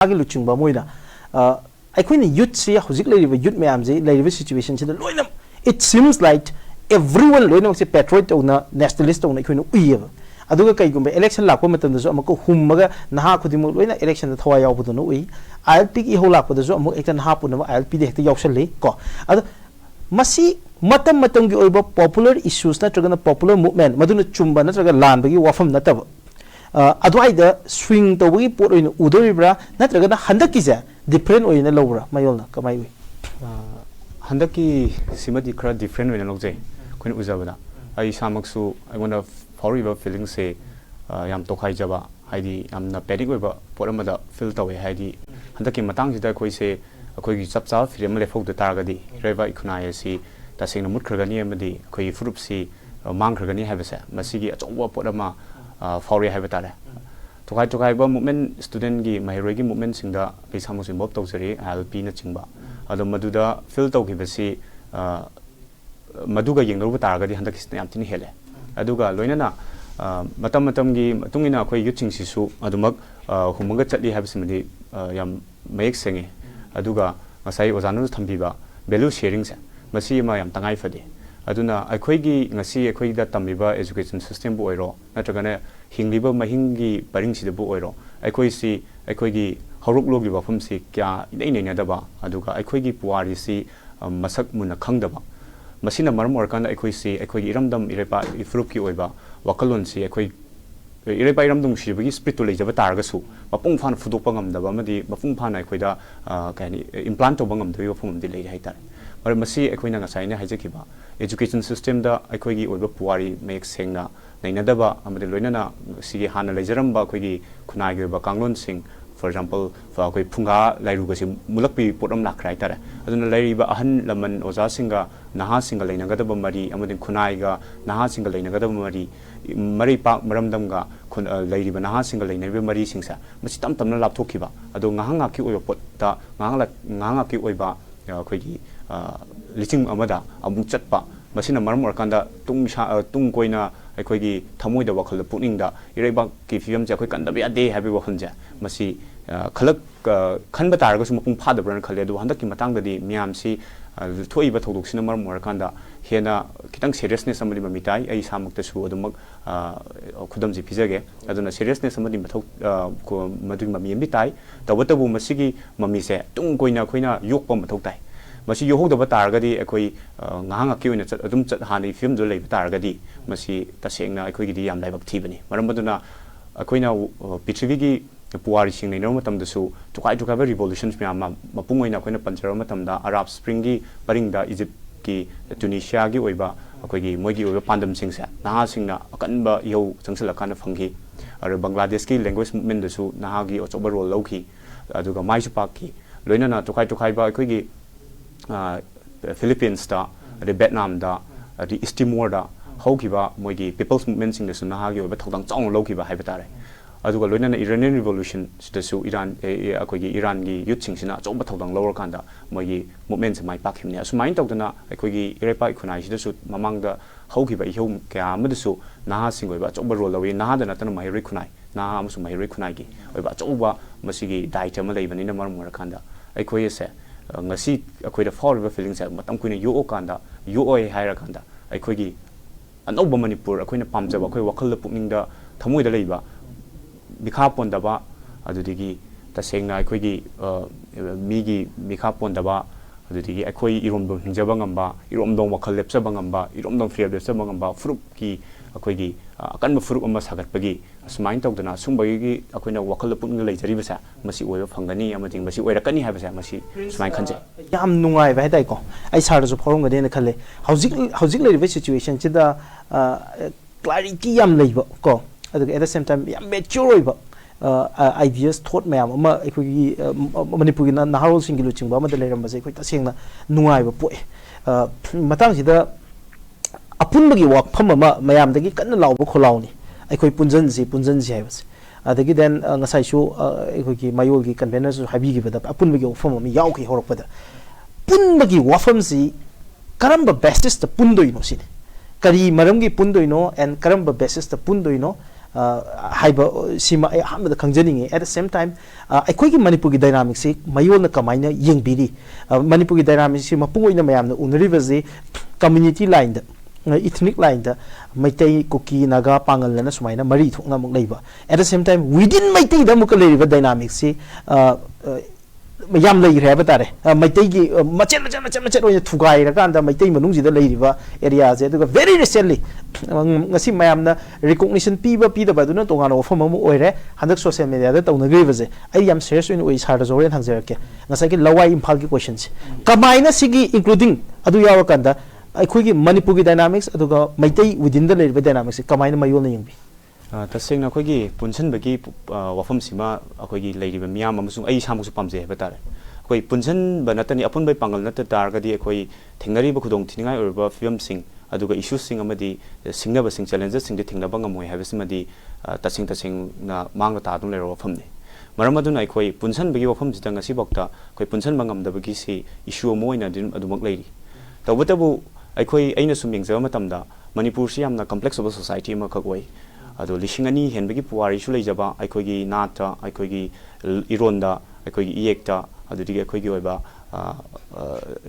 agi luchingba moina aikoina youth si hojik leiriba youth mayam je leiriba situation sida loina it seems like everyone loina se patriot ona nationalist ona aikoina uyeba aduga kaigumba election lakpa matamdasu amako hummaga naha khudimu loina election da thwa yawbudu ui ILP ki holakpadasu amuk ekta naha punama ILP de hekta yawshalle ko adu masi matam gi oiba popular issues na tragana popular movement maduna chumba na traga lanbagi wafam nataba adwaida swing tawagi pot oina udoribra na tragana handaki ja different oina lowra mayolna kamai ui handaki simadi khara different oina lojai koin uzabada ai samaksu I want to fauriba feeling se yam tokhai jaba haidi amna panic oiba pot amada feel tawe haidi handaki matang jida koi se koi gi chapcha film le phok da targadi reva ikhunai si tasing na mut khagani amadi koi furup si mang khagani habasa masigi achongwa pot ama fauri habatare tokai ba movement student gi mahiroi gi movement singda paisamu sim bob tawsari ILP na chingba ado maduda feel tawgi basi maduga yengro targadi handaki yam tin hele aduga loinana matam gi tungina koi yuching sisu adumak humaga chatli habsimadi yam mayek senge aduga ngasai ozanu thambiba value sharing se masi ma yam tangai fade aduna akhoi ngasi akhoi da tamiba education system bu oiro natragana hingliba mahingi paring sida bu oiro akhoi si akhoi gi horuk logi wafam si kya nei nei daba aduga akhoi gi puari si masak muna khangdaba masina maram orkanda akhoi si akhoi gi iramdam irepa ifrup ki oiba wakalon si akhoi irepa iramdum shibagi spirit to lejaba targasu mapung fan fudokpa ngamdaba amadi mapung fan akhoi da kani implant to bangam doi wafam di lei haitare mar masi akhoi na ngasai na hajakiba education system da akhoi gi oiba puari mek sengna nainadaba amadi loinana sigi hana lejaramba akhoi gi khunai gi ba kanglon sing for example fa akhoi phunga lairuga si mulakpi potam lakrai tare aduna lairiba ahan laman oza singa naha singa leinagadaba mari amadi khunai ga naha singa leinagadaba mari pa maramdam ga lairiba naha singa leinariba mari singsa masi tam tamna lapthokiba ado ngahanga ki oiba potta ngahanga ki oiba akhoi gi liching amada amung chatpa masina maram orkanda tung koina akhoi gi thamoi da wakhal pukning da ireba ki film ja akhoi kanda be ade habi wakhal ja masi khalak khanba targa su mapung phada bran khale do handak ki matang da di miam si thoi ba thodok sina maram orkanda hena kitang seriousness amadi mamitai ai samak ta su adumak khudam ji phijage aduna seriousness amadi mathok ko madu mami mi tai tawatabu masigi mami se tung koina khoina yokpa mathok tai masi yohogdaba targadi akhoi ngahanga ki oina chat adum chat hani film do leib targadi masi tasengna akhoi gi yam laibak thibani maram baduna akhoina pithrivi gi puari sing nei no matam da su tukai ba revolutions me ama mapung oina akhoina panchara matam da arab spring gi paring da egypt ki tunisia gi oiba akhoi gi moi gi oiba pandam sing sa naha singna akanba yo changsala kana phanghi ar bangladesh ki language movement da su naha gi ochoba role lauki aduga mai su pak ki loina na tukai ba akhoi gi Philippines da Vietnam da East Timor da hokiba moigi people's movement sing da su naha gi oiba thodang chong lokiba haibetare aduga loina na Iranian revolution sida su Iran akhoi gi Iran gi youth sing sina chomba thodang lower kanda moigi movement se mai pakhimne asumain tawdana akhoi gi irepa ikhunai sida su mamang da hokiba ihom kya amada su naha sing oiba chomba role lawi naha da natana mai rikhunai naha amusu mai rikhunai gi oiba chomba masigi dai chama leibani na maram kanda akhoi se ngasi akhoi da fall feeling sa matam kuina yo kanda yo oi haira kanda akhoi gi anoba manipur akhoi na pamjaba akhoi wakhal pukning da thamoi da leiba mikha pondaba adudigi tasengna akhoi gi migi mikha pondaba adudigi akhoi iromdom hingjaba ngamba iromdom wakhal lepsaba ngamba iromdom freedom lepsaba ngamba frup ki akhoi gi akan frup ama sagat pagi asmain tawdana sumbagi gi akhoi na wakhal pukning leijari basa masi oiba phangani amading masi oirakani habasa masi sumai khanje yam nungai ba dai ko ai sar ju phorong gade na khale hojik le situation chida clarity yam leiba ko at the same time yam mature ba ideas thought mayam ama akhoi manipuri na naharo singilu chingba ma da leram ba sai khoi ta sengna nungai ba poe matang sida apun bagi wak pham ama mayam dagi kan lawba kholauni akhoi punjanji haibas adagi then ngasai su akhoi ki mayol gi convener su habi gi bada apun bagi wafam ami yaw ki horok bada pun bagi wafam si karamba basis ta pundoino sini kari maram gi pundoino and karamba basis ta pundoino हाइबा सिमा अहमद खंजनिंगे at the same time अखोई की मणिपुर की dynamic से मयोल कमाइन येंबिरी मणिपुर की dynamic से मपुंग मैम उनरीबजे community line ethnic line Meitei Kuki Naga पांगल सुमाइना मरी थोना at the same time within Meitei dynamic से याम लेर है तारे मैतई की मचेट मचेट मचेट मचेट थुगाइरकान मैतई मनुंग एरिया से वेरी रिसेंटली मैम रिकॉग्निशन पीब पीदब तोान वफम हंक सोशल मीडिया तौनग्रीबे अम सीरियस सार जोरें हंजरके लवाई इम्फा की क्वेश्चन से कमायन इंक्लूडिंग यावकान अखोई मणिपुर की डायनामिक्स मैतई विदिन डायनामिक्स कमायन मयोल येंबी तसेंना अखोई पुनसनबगी वफमसिमा अखोई लेरिबा मियाम अमसुंग अई सामुसु पामजे हेबा तारे अखोई पुनसनबा नतनी अपुनबै पांगल नत तारगदी अखोई थेंगरीबा खुदोंग थिनिंगाई ओरबा फिल्मसिंग अदुगा इश्यूसिंग अमदी सिंगनबसिंग चैलेंजेससिंग थेंगनबा ngамोय हाबसिमदी तसिंग तसिंगना मांगा तादुं लेरो वफमने मरम अदुना अखोई पुनसनबगी वफमसिदा ngasi बक्ता अखोई पुनसनबा ngamdabagi si issue अमोइना दिन अदुमक लेरि तबतबु अखोई अइना सुम यंगजबा मतमदा मणिपुर से यामना कॉम्प्लेक्स ऑफ सोसाइटी अमा खगोय अदो लिसिंग अनि हेनबगी पुवारीसु लेजबा अखोगी नाता अखोगी इरोंदा अखोगी इयेक्ता अदुदिगी अखोगी ओइबा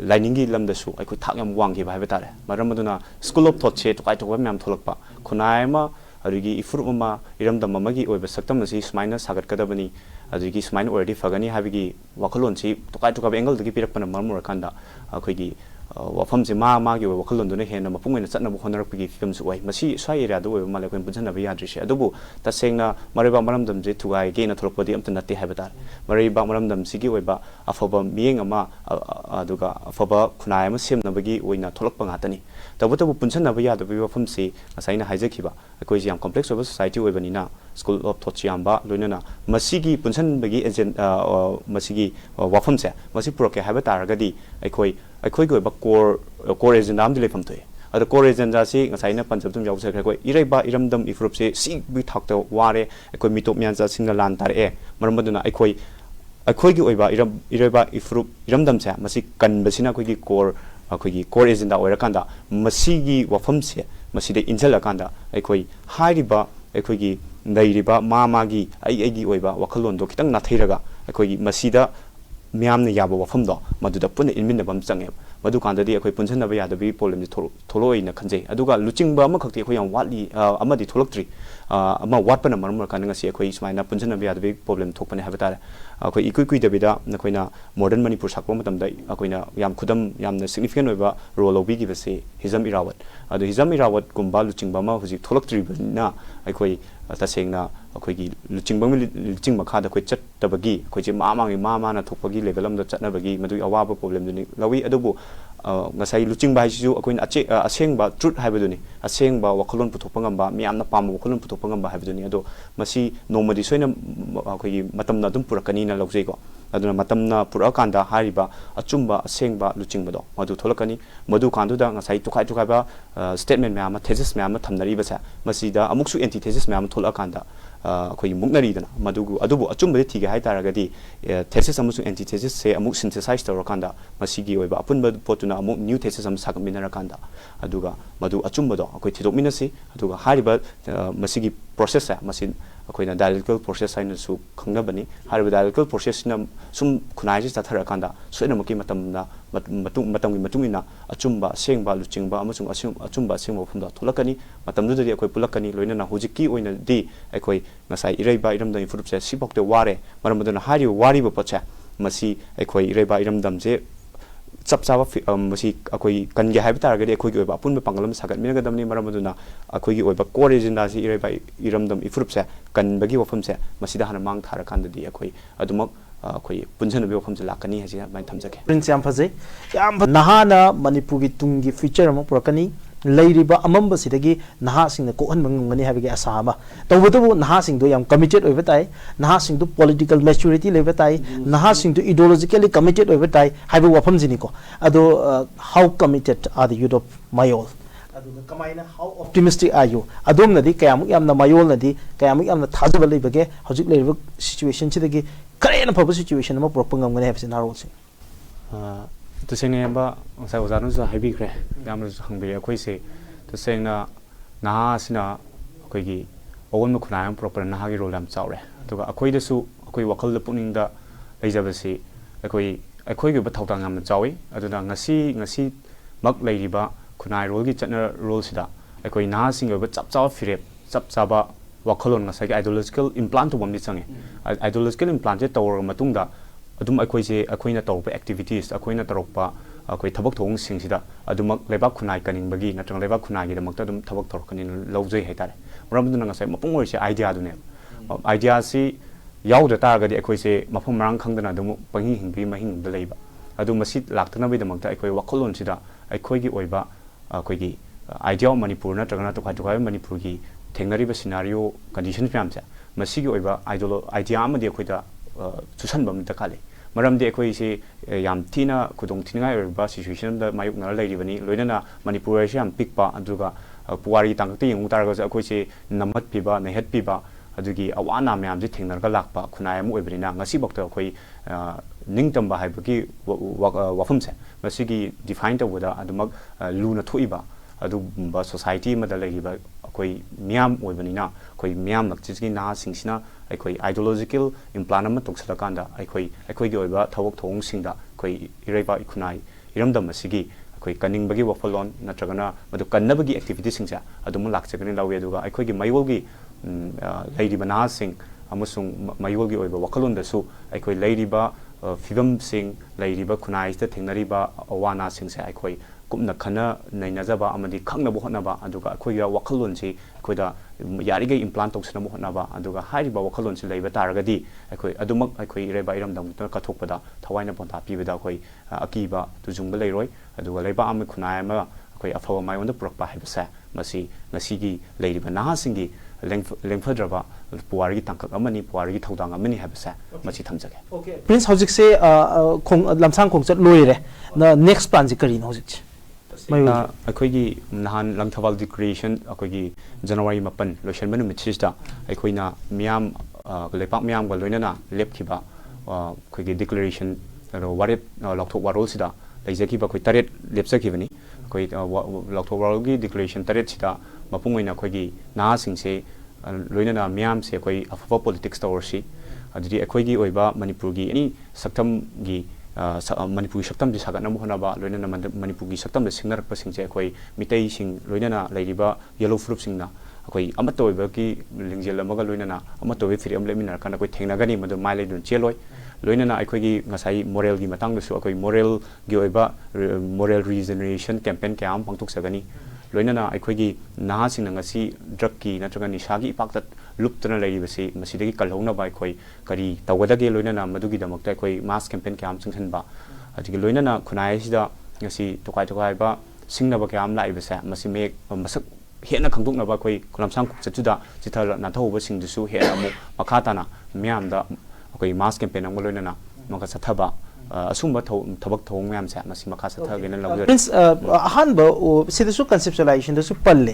लाइनिंगी लमदसु अखोई थाक याम वांगे बायबा तारे मरम अदुना स्कूल ऑफ थॉट से टोकाय टोकाय म्याम थोलकपा खुनायमा अदुगी इफुरुमा इरमदम ममगी ओइबा सक्तम नसी स्माइना सागतकदबनी अदुगी स्माइन ऑलरेडी फगनी हाबिगी वखलोन सी टोकाय टोकाय एंगल दगी पिरकपन मरमुर कांदा अखोगी वफम से मागी वखलों हेन मपुंग चटनब होनरपी फिल्म स्वाई एरिया माले पुनसनब याद्रीसे तसेंना मरैबा मरमदम से थुगाई गेना थोलपदी अमत नते है तारे मरैबा मरमदम से अफब मियेंग अफब खुनाय सेमनबगी थोलप गातनी तबतबु पुनसनब यादब वफम से गसाइना हाइजखिबा अखोई याम कॉम्प्लेक्स ऑफ सोसाइटी ओइबनिना स्कूल ऑफ थॉट्स यामबा लोइनना मसीगी पुनसनबगी एजेंट मसीगी वफम से मसी पुरके हाइबा तारगदी अखोई अखोई कोर एजेंडा हम लेफम थे अद कोर एजेंडा से गसाइना पंचम यावसर अखोई इरेबा इरमदम इफ्रुप से सिबी थाक्ता वारे अखोई मिटोप म्यानजा सिंगल लान तारे मरमदुना अखोई अखोई ओइबा इरेबा इफ्रुप इरमदम से मसी कनबसिना अखोई कोर एजेंडा ओइरकांदा मसीगी वफम से मसीदे इंजलकांदा अखोई हाइरिबा अखोई नैरिबा मागी अगी ओइबा वखलोंदो खितंग नाथैरगा अखोई मसीदा म्याम याब वफम मधुद पुन इनमिनबम चंगे मधुकांददी अखोई पुनसनब यादबी प्रॉब्लम थोलोइना खंजे अदुगा लुचिंगबा अमखक्ति अखोई याम वाटली अमदी थोलक्ट्री अमा वाटपन मरम कान ngasi अखोई सुमाइना पुनसनब यादबी प्रॉब्लम थोकपने हाबे तारे अखोई इकुई कुइदबिदा नखोइना मॉडर्न मणिपुर साकपो मतमदा अखोइना याम खुदम यामना सिग्निफिकेंट ओइबा रोल ओबिगिबसे हिजम इरावत अदु हिजम इरावत कुंबा लुचिंगबा मा हुजि थोलक्ट्रीबना अखोई तसेंगना अखोई लुचिंग मखादा अखोई चट्टबगी अखोई मामांगी मामाना थोकपगी लेवल अमदा चटनबगी मदु अवाब प्रॉब्लम दुनी लवी अदुबु ngасai luching bai ju akoin aseng ba truth haibaduni aseng ba wakholon puthokpa ngamba miyamna pam wakholon puthokpa ngamba haibaduni ado masi nomadi soina akoi matamna dum purakani na logjei ko aduna matamna purakanda hariba achumba aseng ba luching bado madu tholakani madu kandu da ngasai tukai ba statement myama thesis myama thamnari ba sa masi da amuksu antithesis myama tholakanda अखोई मुक्नरीदना मदुगु अदुबु अचुम्बदे थिगे हाय तारगदी thesis अमसु antithesis से अमुक synthesise तौरकांदा मसिगी ओइबा अपुनबा पोतुना अमुक new thesis अम सागमिनरकांदा अदुगा मदु अचुम्बदो अखोई थिदोकमिनसी अदुगा हारिबा मसिगी process है मसि अखोइना dialectical process हाइनसु खंगनबनी हारिबा dialectical process ना सुम खुनाइजि ताथरकांदा सोइनमकी मतमना मतमगी मतुंगिना अचुम्बा सेंगबा लुचिंगबा अमसुंग अचुम्बा सेंगबा फुंदा थोलकनी मतमदुदि अखोई पुलकनी लोइनना हुजिकी ओइनदि अखोई ngasai ireiba iramdam ifurup se sibokte ware maramduna hari wari ba pocha masi akhoi ireiba iramdam je chapchaba masi akhoi kange haiba taragadi akhoi gi oiba punba pangalam sagat minagadamni maramduna akhoi gi oiba core agenda si ireiba iramdam ifurup se kanbagi wafam se masida hana mang thara kandadi akhoi adumak akhoi punjanabi wafam se lakani haji mai thamjake prince yam phajai yam nahana manipur gi tungi future am purakani लेरिबा अमंब सिदगी नहासिंग कोहन मंगनी हाबिगे आसामा तौबतबु नहासिंग दो याम committed ओइबा ताई नहासिंग दो पॉलिटिकल मैच्योरिटी लेबा ताई नहासिंग दो इडियोलॉजिकली कमिटेड ओइबा ताई हाइबो वफम जिनिको अदो how committed are the youth of मायोल अदो कमाइना हाउ ऑप्टिमिस्टिक आर यू अदोम नदी कयामुक यामना मायोल नदी कयामुक यामना थाजबा लेबगे हजिक लेरिबा सिचुएशन सिदगी करेन फबो सिचुएशन अमा प्रोप ngamgani habse नारोसिंग तो सेंगनेबा ngsa ozanu sa haibikre yamru hangbe akhoi se to sengna naha sina akhoi gi ꯑꯑꯣꯟꯕ ꯈꯨꯟꯅꯥꯏ ꯑꯃ ꯄꯨꯔꯛꯄꯗ ꯅꯍꯥꯒꯤ ꯔꯣꯜ ꯌꯥꯝ ꯆꯥꯎꯔꯦ ꯑꯗꯨꯒ ꯑꯩꯈꯣꯏꯗꯁꯨ ꯑꯩꯈꯣꯏ ꯋꯥꯈꯜꯗ ꯄꯨꯛꯅꯤꯡꯗ ꯂꯩꯖꯕꯁꯤ ꯑꯩꯈꯣꯏꯒꯤ ꯑꯣꯏꯕ ꯊꯧꯗꯥꯡ ꯌꯥꯝꯅ ꯆꯥꯎꯏ ꯑꯗꯨꯅ ꯉꯁꯤꯃꯛ ꯂꯩꯔꯤꯕ ꯈꯨꯟꯅꯥꯏꯔꯣꯜꯒꯤ ꯆꯠꯅꯔꯣꯜꯁꯤꯗ ꯑꯩꯈꯣꯏ ꯅꯍꯥꯁꯤꯡꯒꯤ ꯑꯣꯏꯕ ꯆꯞ ꯆꯥꯕ ꯐꯤꯔꯦꯞ ꯆꯞ ꯆꯥꯕ ꯋꯥꯈꯜꯂꯣꯟ ꯉꯁꯥꯏꯒꯤ ꯑꯥꯏꯗꯤꯑꯣꯂꯣꯖꯤꯀꯦꯜ ꯏꯝꯄ꯭ꯂꯥꯟ ꯇꯧꯕ ꯑꯃꯗꯤ ꯆꯪꯉꯦ ꯑꯥꯏꯗꯤꯑꯣꯂꯣꯖꯤꯀꯦꯜ ꯏꯝꯄ꯭ꯂꯥꯟꯁꯦ ꯇꯧꯔꯕ ꯃꯇꯨꯡꯗ ꯑꯗꯨꯝ ꯑꯩꯈꯣꯏꯅ ꯇꯧꯔꯛꯄ ꯑꯦꯛꯇꯤꯚꯤꯇꯤꯁ ꯑꯩꯈꯣꯏꯅ ꯇꯧꯔꯛꯄ ꯑꯩꯈꯣꯏ ꯊꯕꯛ ꯊꯧꯑꯣꯡꯁꯤꯡꯁꯤꯗ ꯑꯗꯨꯃꯛ ꯂꯩꯕꯥꯛ ꯈꯨꯟꯅꯥꯏ ꯀꯟꯅꯤꯡꯕꯒꯤ ꯅꯠꯇ꯭ꯔꯒ ꯂꯩꯕꯥꯛ ꯈꯨꯟꯅꯥꯏꯒꯤꯗꯃꯛꯇ ꯑꯗꯨꯝ ꯊꯕꯛ ꯇꯧꯔꯛꯀꯅꯤꯅ ꯂꯧꯖꯩ ꯍꯥꯏꯇꯥꯔꯦ ꯃꯔꯝ ꯑꯗꯨꯅ ꯉꯁꯥꯏ ꯃꯄꯨꯡ ꯑꯣꯏꯔꯤꯁꯦ ꯑꯥꯏꯗꯤꯌꯥꯗꯨꯅꯦꯕ ꯑꯥꯏꯗꯤꯌꯥꯁꯤ ꯌꯥꯎꯗ ꯇꯥꯔꯒꯗꯤ ꯑꯩꯈꯣꯏꯁꯦ ꯃꯐꯝ ꯃꯔꯥꯡ ꯈꯪꯗꯅ ꯑꯗꯨꯝ ꯄꯪꯍꯤꯡ ꯍꯤꯡꯕꯒꯤ ꯃꯍꯤꯡꯗ ꯂꯩꯕ ꯑꯗꯨ ꯃꯁꯤ ꯂꯥꯛꯇꯅꯕꯒꯤꯗꯃꯛꯇ ꯑꯩꯈꯣꯏ ꯋꯥꯈꯜꯂꯣꯟꯁꯤꯗ ꯑꯩꯈꯣꯏꯒꯤ ꯑꯣꯏꯕ ꯑꯩꯈꯣꯏꯒꯤ ꯑꯥꯏꯗꯤꯌꯥ ꯑꯣꯐ ꯃꯅꯤꯄꯨꯔ ꯅꯠꯇ꯭ꯔꯒꯅ ꯇꯣꯈꯥꯏ ꯇꯣꯈꯥꯏꯕ ꯃꯅꯤꯄꯨꯔꯒꯤ ꯊꯦꯡꯅꯔꯤꯕ ꯁꯤꯅꯥꯔꯤꯑꯣ ꯀꯟꯗꯤꯁꯟ ꯃꯌꯥꯝꯁꯦ ꯃꯁꯤꯒꯤ ꯑꯣꯏꯕ ꯑꯥꯏꯗꯤꯌꯥ ꯑꯃꯗꯤ ꯑꯩꯈꯣꯏꯗ ꯆꯨꯁꯟꯕ ꯑꯃ ꯗꯔꯀꯥꯔ ꯂꯩ ꯃꯔꯝꯗꯤ ꯑꯩꯈꯣꯏꯁꯦ ꯌꯥꯝ ꯊꯤꯅ ꯈꯨꯗꯣꯡꯊꯤꯅꯤꯡꯉꯥꯏ ꯑꯣꯏꯔꯤꯕ ꯁꯤꯆꯨꯋꯦꯁꯟ ꯑꯃꯗ ꯃꯥꯌꯣꯛꯅꯔ ꯂꯩꯔꯤꯕꯅꯤ ꯂꯣꯏꯅꯅ ꯃꯅꯤꯄꯨꯔ ꯍꯥꯏꯁꯤ ꯌꯥꯝ ꯄꯤꯛꯄ ꯑꯗꯨꯒ ꯄꯨꯋꯥꯔꯤ ꯇꯥꯡꯀꯛꯇ ꯌꯦꯡꯉꯨ ꯇꯥꯔꯒꯁꯨ ꯑꯩꯈꯣꯏꯁꯦ ꯅꯝꯍꯠꯄꯤꯕ ꯅꯩꯍꯠꯄꯤꯕ ꯑꯗꯨꯒꯤ ꯑꯋꯥ ꯑꯅꯥ ꯃꯌꯥꯝꯁꯦ ꯊꯦꯡꯅꯔꯒ ꯂꯥꯛꯄ ꯈꯨꯟꯅꯥꯏ ꯑꯃ ꯑꯣꯏꯕꯅꯤꯅ ꯉꯁꯤꯐꯥꯎꯗ ꯑꯩꯈꯣꯏ ꯅꯤꯡꯇꯝꯕ ꯍꯥꯏꯕꯒꯤ ꯋꯥꯐꯝꯁꯦ ꯃꯁꯤꯒꯤ ꯗꯤꯐꯥꯏꯟ ꯇꯧꯕꯗ ꯑꯗꯨꯃꯛ ꯂꯨꯅ ꯊꯣꯛꯏꯕ ꯑꯗꯨꯒꯨꯝꯕ ꯁꯣꯁꯥꯏꯇꯤ ꯑꯃꯗ ꯂꯩꯔꯤꯕ ꯑꯩꯈꯣꯏ ꯃꯤꯌꯥꯝ ꯑꯣꯏꯕꯅꯤꯅ ꯑꯩꯈꯣꯏ ꯃꯤꯌꯥꯝꯂꯛꯁꯤꯒꯤ ꯅꯍꯥꯁꯤꯡꯁꯤꯅ ꯑꯩꯈꯣꯏ ꯑꯥꯏꯗꯤꯑꯣꯂꯣꯖꯤꯀꯦꯜ ꯏꯝꯄ꯭ꯂꯥꯟ ꯑꯃ ꯇꯧꯁꯤꯜꯂꯀꯥꯟꯗ ꯑꯩꯈꯣꯏꯒꯤ ꯑꯣꯏꯕ ꯊꯕꯛ ꯊꯧꯑꯣꯡꯁꯤꯡꯗ ꯑꯩꯈꯣꯏ ꯏꯔꯩꯕꯥꯛ ꯈꯨꯟꯅꯥꯏ ꯏꯔꯝꯗꯝ ꯑꯁꯤꯒꯤ ꯑꯩꯈꯣꯏ ꯀꯟꯅꯤꯡꯕꯒꯤ ꯋꯥꯈꯜꯂꯣꯟ ꯅꯠꯇ꯭ꯔꯒꯅ ꯃꯗꯨ ꯀꯟꯅꯕꯒꯤ ꯑꯦꯛꯇꯤꯚꯤꯇꯤꯁꯤꯡꯁꯦ ꯑꯗꯨꯝ ꯂꯥꯛꯆꯒꯅꯤ ꯂꯧꯋꯤ ꯑꯗꯨꯒ ꯑꯩꯈꯣꯏꯒꯤ ꯃꯌꯣꯜꯒꯤ ꯂꯩꯔꯤꯕ ꯅꯍꯥꯁꯤꯡ ꯑꯃꯁꯨꯡ ꯃꯌꯣꯜꯒꯤ ꯑꯣꯏꯕ ꯋꯥꯈꯜꯂꯣꯟꯗꯁꯨ ꯑꯩꯈꯣꯏ ꯂꯩꯔꯤꯕ ꯐꯤꯕꯝꯁꯤꯡ ꯂꯩꯔꯤꯕ ꯈꯨꯟꯅꯥꯏꯁꯤꯗ ꯊꯦꯡꯅꯔꯤꯕ ꯑꯋꯥ ꯑꯅꯥꯁꯤꯡꯁꯦ ꯑꯩꯈꯣꯏ ꯀꯨꯞꯅ ꯈꯟꯅ ꯅꯩꯅꯖꯕ ꯑꯃꯗꯤ ꯈꯪꯅꯕ ꯍꯣꯠꯅꯕ ꯑꯗꯨꯒ ꯑꯩꯈꯣꯏꯒꯤ ꯋꯥꯈꯜꯂꯣꯟꯁꯤ ꯑꯩꯈꯣꯏꯗ ꯌꯥꯔꯤꯈꯩ ꯏꯝꯄ꯭ꯂꯥꯟ ꯇꯧꯁꯟꯅꯕ ꯍꯣꯠꯅꯕ ꯑꯗꯨꯒ ꯍꯥꯏꯔꯤꯕ ꯋꯥꯈꯜꯂꯣꯟꯁꯤ ꯂꯩꯕ ꯇꯥꯔꯒꯗꯤ ꯑꯩꯈꯣꯏ ꯏꯔꯩꯕꯥꯛ ꯏꯔꯝꯗꯝꯗ ꯀꯠꯊꯣꯛꯄꯗ ꯊꯋꯥꯏꯅ ꯄꯣꯟꯊꯥ ꯄꯤꯕꯗ ꯑꯩꯈꯣꯏ ꯑꯀꯤꯕ ꯇꯨꯖꯨꯡꯕ ꯂꯩꯔꯣꯏ ꯑꯗꯨꯒ ꯂꯩꯕꯥꯛ ꯑꯃ ꯈꯨꯟꯅꯥꯏ ꯑꯃ ꯑꯩꯈꯣꯏ ꯑꯐꯕ ꯃꯥꯏꯌꯣꯟꯗ ꯄꯨꯔꯛꯄ ꯍꯥꯏꯕꯁꯦ ꯃꯁꯤ ꯉꯁꯤꯒꯤ ꯂꯩꯔꯤꯕ ꯅꯍꯥꯁꯤꯡꯒꯤ ꯂꯦꯡꯐꯗ꯭ꯔꯕ ꯄꯨꯋꯥꯔꯤꯒꯤ ꯇꯥꯡꯀꯛ ꯑꯃꯅꯤ ꯄꯨꯋꯥꯔꯤꯒꯤ ꯊꯧꯗꯥꯡ ꯑꯃꯅꯤ ꯍꯥꯏꯕꯁꯦ ꯃꯁꯤ ꯊꯝꯖꯒꯦ ꯄ꯭ꯔꯤꯟꯁ ꯍꯧꯖꯤꯛꯁꯦ ꯂꯝꯁꯥꯡ ꯈꯣꯡꯆꯠ ꯂꯣꯏꯔꯦ ꯅꯦꯛꯁ ꯄ꯭ꯂꯥꯟꯁꯤ ꯀꯔꯤꯅꯣ ꯍꯧꯖꯤꯛꯁꯦ ꯑꯩꯈꯣꯏꯒꯤ ꯅꯍꯥꯟ ꯂꯪꯊꯕꯥꯜ ꯗꯤꯀ꯭ꯂꯔꯦꯁꯟ ꯑꯩꯈꯣꯏꯒꯤ ꯖꯅꯋꯥꯔꯤ 6 ꯂꯣꯏꯁꯤꯟꯕ ꯅꯨꯃꯤꯠꯁꯤꯗ ꯑꯩꯈꯣꯏꯅ ꯃꯤꯌꯥꯝ ꯂꯩꯄꯥꯛ ꯃꯤꯌꯥꯝꯒ ꯂꯣꯏꯅꯅ ꯂꯦꯞꯈꯤꯕ ꯑꯩꯈꯣꯏꯒꯤ ꯗꯤꯀ꯭ꯂꯔꯦꯁꯟ ꯋꯥꯔꯦꯞ ꯂꯧꯊꯣꯛ ꯋꯥꯔꯣꯜꯁꯤꯗ ꯂꯩꯖꯈꯤꯕ ꯑꯩꯈꯣꯏ 8 ꯂꯦꯞꯆꯈꯤꯕꯅꯤ ꯑꯩꯈꯣꯏ ꯂꯧꯊꯣꯛ ꯋꯥꯔꯣꯜꯒꯤ ꯗꯤꯀ꯭ꯂꯔꯦꯁꯟ 8ꯁꯤꯗ ꯃꯄꯨꯡ ꯑꯣꯏꯅ ꯑꯩꯈꯣꯏꯒꯤ ꯅꯍꯥꯁꯤꯡꯁꯦ ꯂꯣꯏꯅꯅ ꯃꯤꯌꯥꯝꯁꯦ ꯑꯩꯈꯣꯏ ꯑꯐꯕ ꯄꯣꯂꯤꯇꯤꯛꯁ ꯇꯧꯔꯁꯤ ꯑꯗꯨꯗꯤ ꯑꯩꯈꯣꯏꯒꯤ ꯑꯣꯏꯕ ꯃꯅꯤꯄꯨꯔꯒꯤ ꯑꯦꯅꯤ ꯁꯛꯇꯝꯒꯤ ꯃꯅꯤꯄꯨꯔꯒꯤ ꯁꯛꯇꯝꯁꯦ ꯁꯥꯒꯠꯅꯕ ꯍꯣꯠꯅꯕ ꯂꯣꯏꯅꯅ ꯃꯅꯤꯄꯨꯔꯒꯤ ꯁꯛꯇꯝꯗ ꯁꯤꯡꯅꯔꯛꯄꯁꯤꯡꯁꯦ ꯑꯩꯈꯣꯏ ꯃꯤꯇꯩꯁꯤꯡ ꯂꯣꯏꯅꯅ ꯂꯩꯔꯤꯕ ꯌꯦꯜꯂꯣ ꯐꯨꯔꯨꯞꯁꯤꯡꯅ ꯑꯩꯈꯣꯏ ꯑꯃꯠꯇ ꯑꯣꯏꯕꯒꯤ ꯂꯤꯡꯖꯦꯜ ꯑꯃꯒ ꯂꯣꯏꯅꯅ ꯑꯃꯠꯇ ꯑꯣꯏꯕ ꯐꯤꯔꯦꯞ ꯑꯃ ꯂꯦꯞꯃꯤꯟꯅꯔꯀꯥꯟꯗ ꯑꯩꯈꯣꯏ ꯊꯦꯡꯅꯒꯅꯤ ꯃꯗꯨ ꯃꯥꯏ ꯂꯩꯗꯨꯅ ꯆꯦꯜꯂꯣꯏ ꯂꯣꯏꯅꯅ ꯑꯩꯈꯣꯏꯒꯤ ꯉꯁꯥꯏ ꯃꯣꯔꯦꯜꯒꯤ ꯃꯇꯥꯡꯗꯁꯨ ꯑꯩꯈꯣꯏ ꯃꯣꯔꯦꯜꯒꯤ ꯑꯣꯏꯕ ꯃꯣꯔꯦꯜ ꯔꯤꯖꯦꯅꯔꯦꯁꯟ ꯀꯦꯝꯄꯦꯟ ꯀꯌꯥ ꯑꯃ ꯄꯥꯡꯊꯣꯛꯆꯒꯅꯤ ꯂꯣꯏꯅꯅ ꯑꯩꯈꯣꯏꯒꯤ ꯅꯍꯥꯁꯤꯡꯅ ꯉꯁꯤ ꯗ꯭ꯔꯒꯀꯤ ꯅꯠꯇ꯭ꯔꯒ ꯅꯤꯁꯥꯒꯤ ꯏꯄꯥꯛꯇ ꯂꯨꯞꯇꯨꯅ ꯂꯩꯔꯤꯕꯁꯤ ꯃꯁꯤꯗꯒꯤ ꯀꯜꯍꯧꯅꯕ ꯑꯩꯈꯣꯏ ꯀꯔꯤ ꯇꯧꯒꯗꯒꯦ ꯂꯣꯏꯅꯅ ꯃꯗꯨꯒꯤꯗꯃꯛꯇ ꯑꯩꯈꯣꯏ ꯃꯥꯁ ꯀꯦꯝꯄꯦꯟ ꯀꯌꯥ ꯑꯃ ꯆꯪꯁꯤꯟꯕ ꯑꯗꯨꯒ ꯂꯣꯏꯅꯅ ꯈꯨꯟꯅꯥꯏ ꯑꯁꯤꯗ ꯉꯁꯤ ꯇꯣꯈꯥꯏ ꯇꯣꯈꯥꯏꯕ ꯁꯤꯡꯅꯕ ꯀꯌꯥ ꯑꯃ ꯂꯥꯛꯏꯕꯁꯦ ꯃꯁꯤ ꯃꯁꯛ ꯍꯦꯟꯅ ꯈꯪꯗꯣꯛꯅꯕ ꯑꯩꯈꯣꯏ ꯂꯝꯁꯥꯡ ꯈꯣꯡꯆꯠꯁꯤꯗ ꯆꯤꯊ ꯅꯥꯟꯊꯍꯧꯕꯁꯤꯡꯗꯨꯁꯨ ꯍꯦꯟꯅ ꯑꯃꯨꯛ ꯃꯈꯥ ꯇꯥꯅ ꯃꯤꯌꯥꯝꯗ ꯑꯩꯈꯣꯏ ꯃꯥꯁ ꯀꯦꯝꯄꯦꯟ ꯑꯃꯒ ꯂꯣꯏꯅꯅ ꯃꯈꯥ ꯆꯠꯊꯕ ꯑꯁꯨꯝꯕ ꯊꯕꯛ ꯊꯧꯑꯣꯡ ꯃꯌꯥꯝꯁꯦ ꯃꯁꯤ ꯃꯈꯥ ꯆꯠꯊꯒꯦꯅ ꯂꯧꯖꯔꯤ ꯄ꯭ꯔꯤꯟꯁ ꯑꯍꯥꯟꯕ ꯁꯤꯗꯁꯨ ꯀꯟꯁꯦꯞꯆꯨꯑꯦꯂꯥꯏꯖꯦꯁꯟꯗꯁꯨ ꯄꯜꯂꯦ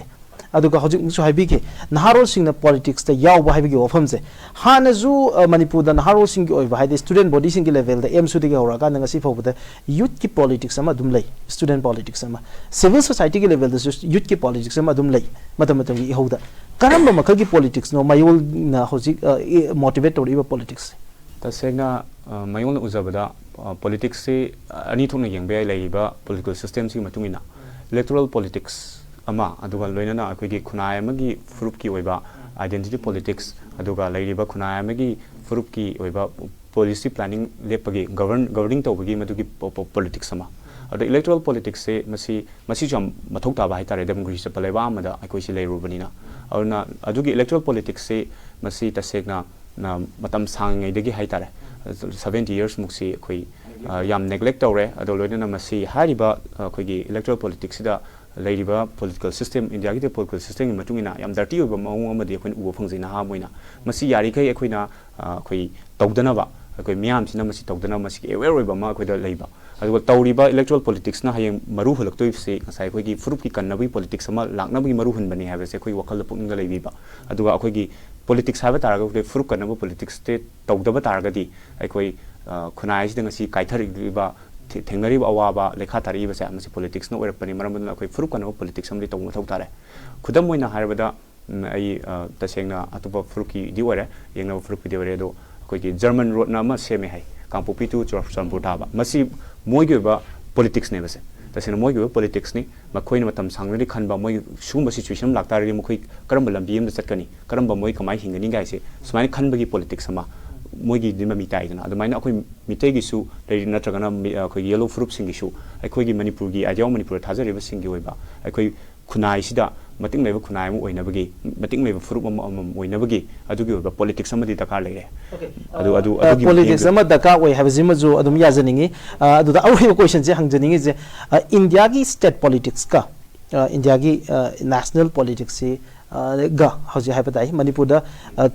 ꯑꯗꯨꯒ ꯍꯧꯖꯤꯛꯁꯨ ꯍꯥꯏꯕꯤꯈꯤ ꯅꯍꯥꯔꯣꯜꯁꯤꯡꯅ ꯄꯣꯂꯤꯇꯤꯛꯁꯇ ꯌꯥꯎꯕ ꯍꯥꯏꯕꯒꯤ ꯋꯥꯐꯝꯁꯦ ꯍꯥꯟꯅꯁꯨ ꯃꯅꯤꯄꯨꯔꯗ ꯅꯍꯥꯔꯣꯜꯁꯤꯡꯒꯤ ꯑꯣꯏꯕ ꯍꯥꯏꯗꯤ ꯁ꯭ꯇꯨꯗꯦꯟꯠ ꯕꯣꯗꯤꯁꯤꯡꯒꯤ ꯂꯦꯚꯦꯜꯗ ꯑꯦꯝꯁꯨꯗꯒꯤ ꯍꯧꯔꯀꯥꯟꯗ ꯉꯁꯤ ꯐꯥꯎꯕꯗ ꯌꯨꯠꯀꯤ ꯄꯣꯂꯤꯇꯤꯛꯁ ꯑꯃ ꯑꯗꯨꯝ ꯂꯩ ꯁ꯭ꯇꯨꯗꯦꯟꯠ ꯄꯣꯂꯤꯇꯤꯛꯁ ꯑꯃ ꯁꯤꯚꯤꯜ ꯁꯣꯁꯥꯏꯇꯤꯒꯤ ꯂꯦꯚꯦꯜꯗꯁꯨ ꯌꯨꯠꯀꯤ ꯄꯣꯂꯤꯇꯤꯛꯁ ꯑꯃ ꯑꯗꯨꯝ ꯂꯩ ꯃꯇꯝ ꯃꯇꯝꯒꯤ ꯏꯍꯧꯗ ꯀꯔꯝꯕ ꯃꯈꯜꯒꯤ ꯄꯣꯂꯤꯇꯤꯛꯁꯅꯣ ꯃꯌꯣꯜꯅ ꯍꯧꯖꯤꯛ ꯃꯣꯇꯤꯚꯦꯠ ꯇꯧꯔꯤꯕ ꯄꯣꯂꯤꯇꯤꯛꯁ तसेंगा मयोंग उजबदा पॉलिटिक्स से अनी थोकना यंग बे लेइबा पॉलिटिकल सिस्टम सी मतुंगिना इलेक्टोरल पॉलिटिक्स अमा अदुगा लोइनाना अखोगी खुनाय अमगी फुरुप की ओइबा आइडेंटिटी पॉलिटिक्स अदुगा लेइबा खुनाय अमगी फुरुप की ओइबा पॉलिसी प्लानिंग लेपगी गवर्निंग तौबगी मदुगी पॉलिटिक्स अमा अद इलेक्टोरल पॉलिटिक्स से मसी जम मथौ ताबा हाइतारे डेमोक्रेसी चपलेबा अमदा अखोइसी लेरुबनिना अरुना अदुगी इलेक्टोरल पॉलिटिक्स से मसी तसेंगा मतम सांगैदगी हाइतारे 70 years मुक्सी अखोई याम नेग्लेक्ट तौरे अदो लोइना मसी हारिबा अखोगी इलेक्टोरल पॉलिटिक्स सिदा लेरिबा पॉलिटिकल सिस्टम इंडिया की पॉलिटिकल सिस्टम की मतुंगिना याम डर्टी ओइबा मौंग अमदि अखोइन उबो फंगजै नहा मोइना मसी यारिखै अखोइना अखोइ तौदनबा अखोइ मियाम सिना मसी तौदना मसी एवेयर ओइबा मा अखोइदा लेइबा अदुगा तौरिबा इलेक्टोरल पॉलिटिक्स ना हयें मरु हलक्तोइबसे ngасai अखोइगी फुरुप की कन्नबी पॉलिटिक्स अमा लाक्नबगी मरु हनबनी हाबसे अखोइ वखल पुंगला लेबिबा अदुगा अखोइगी पॉलिटिक्स हाबा तारगा फुरुप कन्नब पॉलिटिक्स ते तौदबा तारगदी अखोइ खुनाय सिदा ngasi काइथरिबा थेंगनरिबा अवाबा लेखा तारिबसे मसी पॉलिटिक्स न ओइरपनी मरमदना अखोइ फुरुप कन्नब पॉलिटिक्स अमदि तौम थौ तारे खुदम ओइना हारबदा ai tasengna atupa fruki di ore yengna fruki di ore do koi ki German road na ma seme hai Kangpopi to Churchanpur thaba masi moi gi ba politics ne base tasena moi gi politics ni ma khoi na matam sangni khan ba moi sum situation lakta ri mo khoi karam lambi am chatkani karam ba moi kamai hingani gai se sumai khan ba gi politics ma moi gi dima mitai na adumai khoi mitai gi su dai na tragana khoi yellow fruit sing gi su ai khoi gi manipur gi ajau manipur thajari ba sing gi oi ba ai khoi khunai sida mating leba khunai mu oina bagi mating leba fruit am oina bagi adu gi ba politics amadi dakar le adu politics ama dakar oi have zima jo adum ya janingi adu da awi question je hang janingi je India gi state politics ka India gi national politics si ga hauji have dai manipur da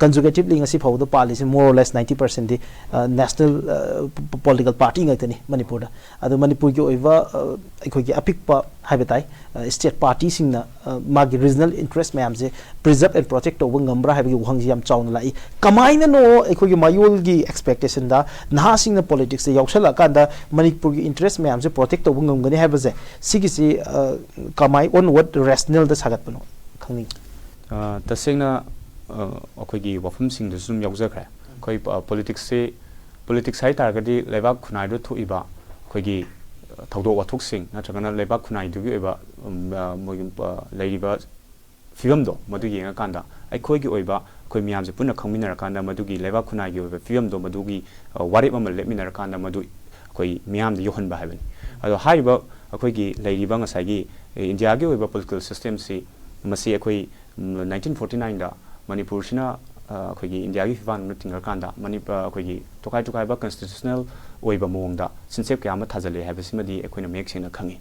conjugatively ngasi phau da policy more or less 90% di national political party ngatani manipur da adu manipur gi oiva khoi gi apik pa have dai state party singna magi regional interest mayam je preserve and protect over ngambra have gi wangji yam chawn lai kamaina no khoi gi mayol gi expectation da na singna politics se yausala kan da manipur gi interest mayam je protect over ngamgani have je sigi si kamai on what rational da sagat pano khangni tasengna akhoi gi wafam sing da zum yaujak ra khoi politics hai targadi lebak khunai do thuiba khoi gi thaudo wathuk sing na chagana lebak khunai du gi eba moi leiba film do madu yenga kanda ai khoi gi oiba khoi miam je punna khangminar kanda madu gi lebak khunai gi oiba film do madu gi warip am lepminar kanda madu khoi miam de yohan ba haibani ado haiba akhoi gi leiba ngasai gi India gi oiba political system si masi akhoi 1949 da manipur sina akhoi gi India gi fivan nu tingar kanda manipur akhoi gi tokai ba constitutional oiba mong da sinsep kya ma thajale habisima di akhoi na mek sina khangi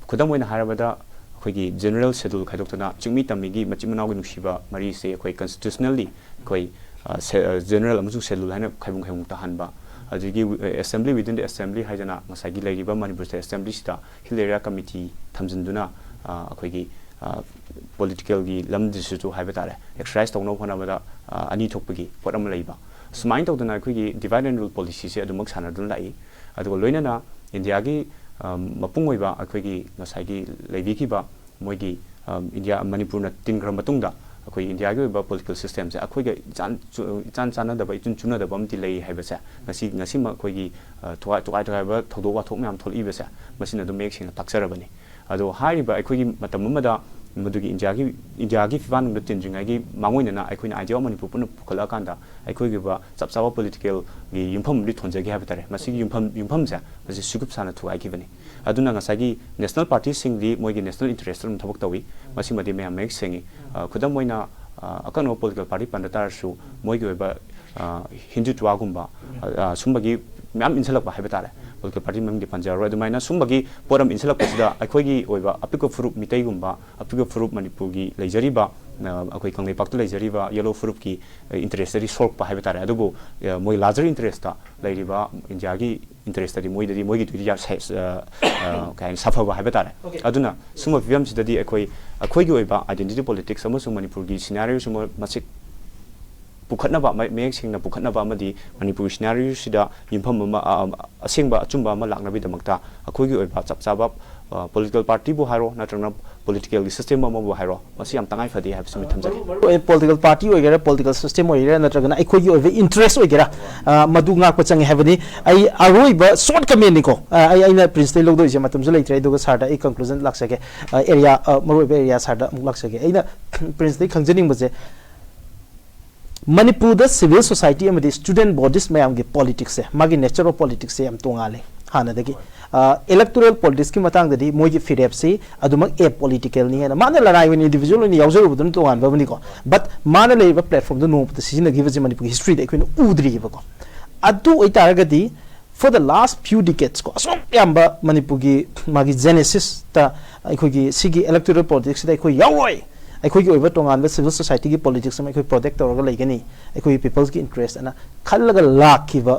khudam oina harabada akhoi gi general schedule khaidokna chingmi tammi gi machimnau gi nusiba mari se akhoi constitutionally akhoi general amusu schedule haina khaibung ta hanba adigi assembly within the assembly haijana ngasai gi leiriba manipur state assembly sita hill area committee thamjinduna akhoi gi political gi lam disu haiba tare exercise tawno phona bada ani thokpagi poram leiba sumain tawdana akhoi gi divide and rule policy se adumak sanadun lai adu loina na India gi mapung oiba akhoi gi ngasai gi leibi ki ba moi gi India manipur na tin gram matungda akhoi India gi ba political system se akhoi gi chan da ba itun chuna da bam ti lei haiba se ngasi ma akhoi gi tokai ba thodo wa thok myam thol ibe se masina du mek sing taksarabani ado hariba akhoi gi matam amada madugi India gi fivan nu tinjinga gi mangoina na akhoi na ajau manipur pun phukala kanda akhoi gi ba chapsawa political gi yumpham ri thonja gi habitare masi gi yumpham sa masi sugup sana thu ai gi bani aduna nga sagi national party sing di moi gi national interest rum thabak tawi masi madi me mek sengi khudam moina akano political party pandatar su moi gi ba hindu twa gumba sumbagi myam insalak ba habitare political party memang di Panjaro adumaina sumbagi poram insalak pasida akhoi gi oiba apiko fruit mitai gumba apiko fruit manipur gi leijariba akhoi kanglei paktu leijariba yellow fruit ki interest ri solve pa habitare adubu moi larger interest ta leiriba India gi interest ri moi gi tu ya kain safa ba habitare aduna suma viam sidadi akhoi gi oiba identity politics amasung manipur gi scenario suma masik pukhatna ba mek singna pukhatna ba amadi manipur scenario sida yimpham ma asengba achumba ma lakna bi damakta akhoi gi oiba chapchaba political party bu haro natrana political system ma bu haro masi am tangai phadi have sumi thamjari political party oigera political system oigera natrana akhoi gi oive interest oigera madu ngak pa changi have ni ai aroi ba short comment ni ko aina prince tay logdo ise matam zulai trai do sarda a conclusion laksake area maroi area sarda laksake aina prince tay khangjaning baje Manipur the civil society and the student bodies mayam ge politics se magi nature of politics se am tongale hana dagi electoral politics ki matang dadi moi gi firep se adumak a political ni na mana la rai individual ni user budun to an babni ko but mana le platform do no the season give manipur history de kuin udri ba ko adu oitar gadi for the last few decades ko so yamba manipur gi magi genesis ta akhoi gi sigi electoral politics da akhoi yawoi akhoi gi oiba tongan civil society gi politics ma akhoi protect tawra laigani akhoi people's gi interest ana khallaga lakhiba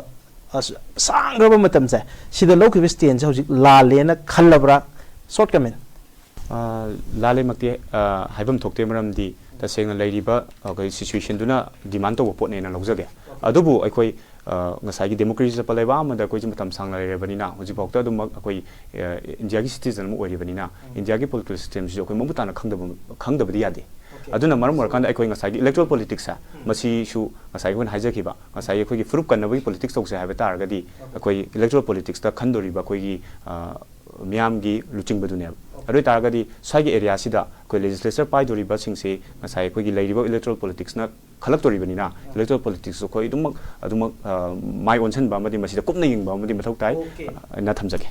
sangraba matam sa sida lokhi stand sa hojik la lena khallabra short comment lale makti haibam thokte maram di ta sengna lairiba situation duna demand to pot ne na lojage adubu akhoi ngasai gi democracy sa palaiba amada koi matam sangla rebanina hoji bokta dum akhoi India gi citizen mu ori banina India gi political system jo koi mamutana khangdaba di yade aduna maram warkan ai koi ngasai electoral politics sa masi shu ngasai kon haja khiba ngasai koi gi furup kan nabi politics tok se ha betar gadi koi electoral politics ta khandori ba koi gi miam gi luching badune adoi tar gadi sai gi area sida koi legislature pai dori ba sing se ngasai koi gi leiriba electoral politics na khalak tori bani na electoral politics so koi dum mai onsen ba madi masi da kupna ying ba madi mathau tai na thamjake.